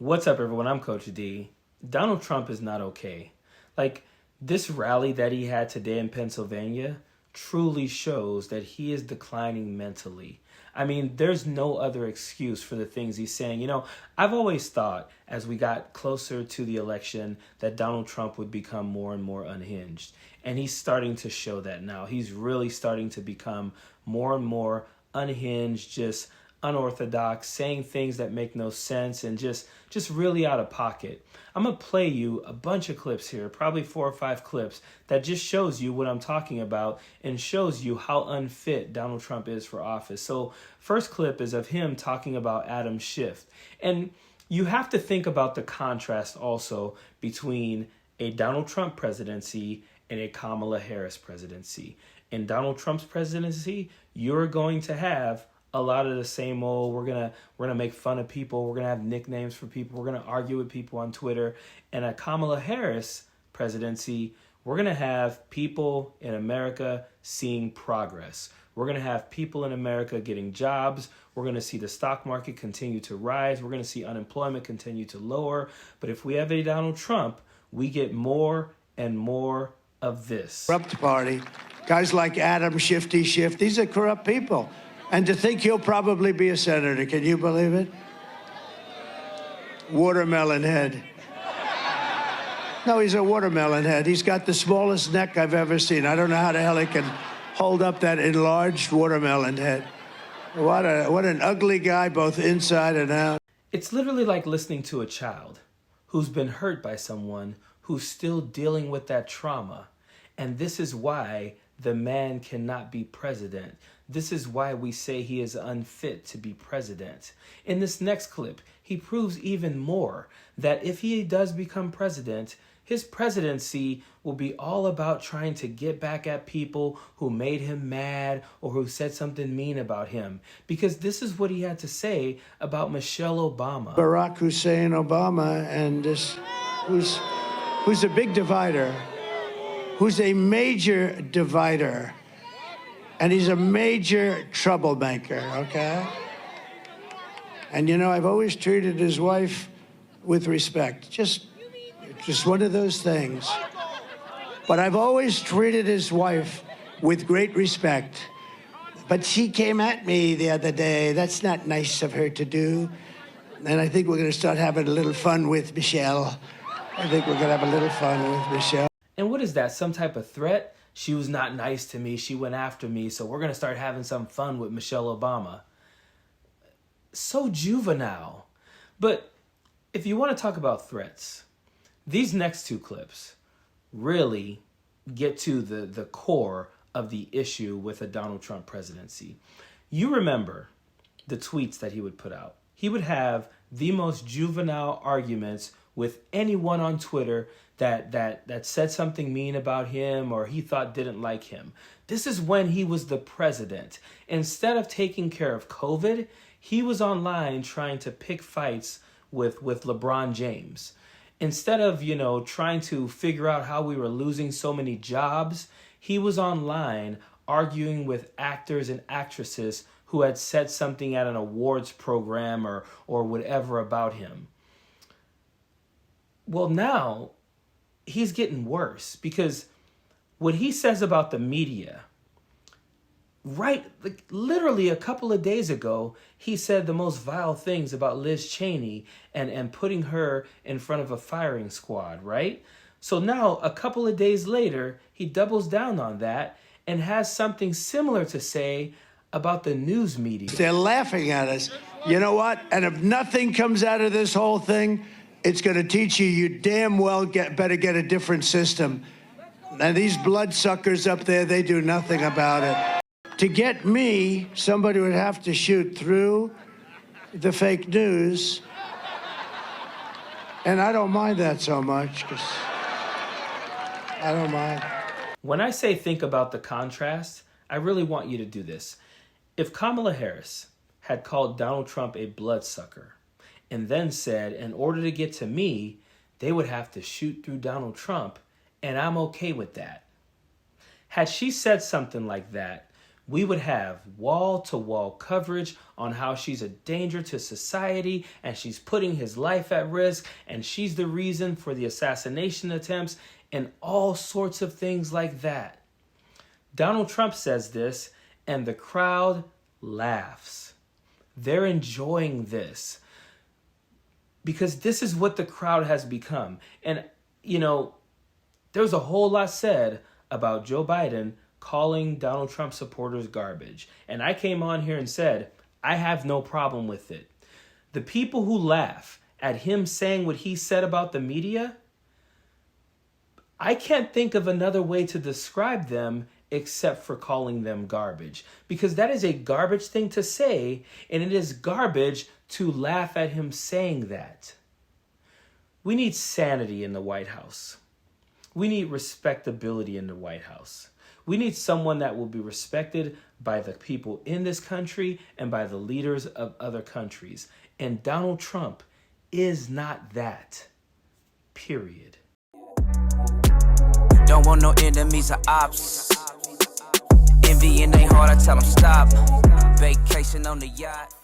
What's up, everyone? I'm Coach D. Donald Trump is not okay. Like, this rally that he had today in Pennsylvania truly shows that he is declining mentally. I mean, there's no other excuse for the things he's saying. I've always thought as we got closer to the election that Donald Trump would become more and more unhinged. And he's starting to show that now. He's really starting to become more and more unhinged, just unorthodox, saying things that make no sense and just really out of pocket. I'm going to play you a bunch of clips here, probably 4 or 5 clips that just shows you what I'm talking about and shows you how unfit Donald Trump is for office. So first clip is of him talking about Adam Schiff. And you have to think about the contrast also between a Donald Trump presidency and a Kamala Harris presidency. In Donald Trump's presidency, you're going to have a lot of the same old, we're gonna make fun of people, we're gonna have nicknames for people, we're gonna argue with people on Twitter. And a Kamala Harris presidency, we're gonna have people in America seeing progress. We're gonna have people in America getting jobs. We're gonna see the stock market continue to rise. We're gonna see unemployment continue to lower. But if we have a Donald Trump, we get more and more of this. Corrupt party. Guys like Adam Shifty Schiff, these are corrupt people. And to think he'll probably be a senator, can you believe it? Watermelon head. No, he's a watermelon head. He's got the smallest neck I've ever seen. I don't know how the hell he can hold up that enlarged watermelon head. What an ugly guy, both inside and out. It's literally like listening to a child who's been hurt by someone who's still dealing with that trauma. And this is why the man cannot be president. This is why we say he is unfit to be president. In this next clip, he proves even more that if he does become president, his presidency will be all about trying to get back at people who made him mad or who said something mean about him. Because this is what he had to say about Michelle Obama. Barack Hussein Obama, and this, who's a big divider, who's a major divider. And he's a major troublemaker, okay? And I've always treated his wife with respect. Just one of those things. But I've always treated his wife with great respect. But she came at me the other day. That's not nice of her to do. And I think we're going to start having a little fun with Michelle. I think we're going to have a little fun with Michelle. And what is that? Some type of threat? She was not nice to me. She went after me. So we're going to start having some fun with Michelle Obama. So juvenile. But if you want to talk about threats, these next 2 clips really get to the core of the issue with a Donald Trump presidency. You remember the tweets that he would put out. He would have the most juvenile arguments with anyone on Twitter that said something mean about him or he thought didn't like him. This is when he was the president. Instead of taking care of COVID, he was online trying to pick fights with LeBron James. Instead of, trying to figure out how we were losing so many jobs, he was online arguing with actors and actresses who had said something at an awards program or whatever about him. Well, now he's getting worse because what he says about the media, literally a couple of days ago, he said the most vile things about Liz Cheney and putting her in front of a firing squad, right? So now, a couple of days later, he doubles down on that and has something similar to say about the news media. They're laughing at us. You know what? And if nothing comes out of this whole thing, it's going to teach you damn well better get a different system. And these bloodsuckers up there, they do nothing about it. To get me, somebody would have to shoot through the fake news. And I don't mind that so much, because I don't mind. When I say think about the contrast, I really want you to do this. If Kamala Harris had called Donald Trump a bloodsucker and then said, in order to get to me, they would have to shoot through Donald Trump, and I'm okay with that. Had she said something like that, we would have wall-to-wall coverage on how she's a danger to society and she's putting his life at risk and she's the reason for the assassination attempts and all sorts of things like that. Donald Trump says this and the crowd laughs. They're enjoying this because this is what the crowd has become. And, you know, there's a whole lot said about Joe Biden calling Donald Trump supporters garbage. And I came on here and said, I have no problem with it. The people who laugh at him saying what he said about the media, I can't think of another way to describe them except for calling them garbage. Because that is a garbage thing to say, and it is garbage to laugh at him saying that. We need sanity in the White House. We need respectability in the White House. We need someone that will be respected by the people in this country and by the leaders of other countries. And Donald Trump is not that. Period. Don't want no enemies or ops. Envy in they heart, I tell them stop. Vacation on the yacht.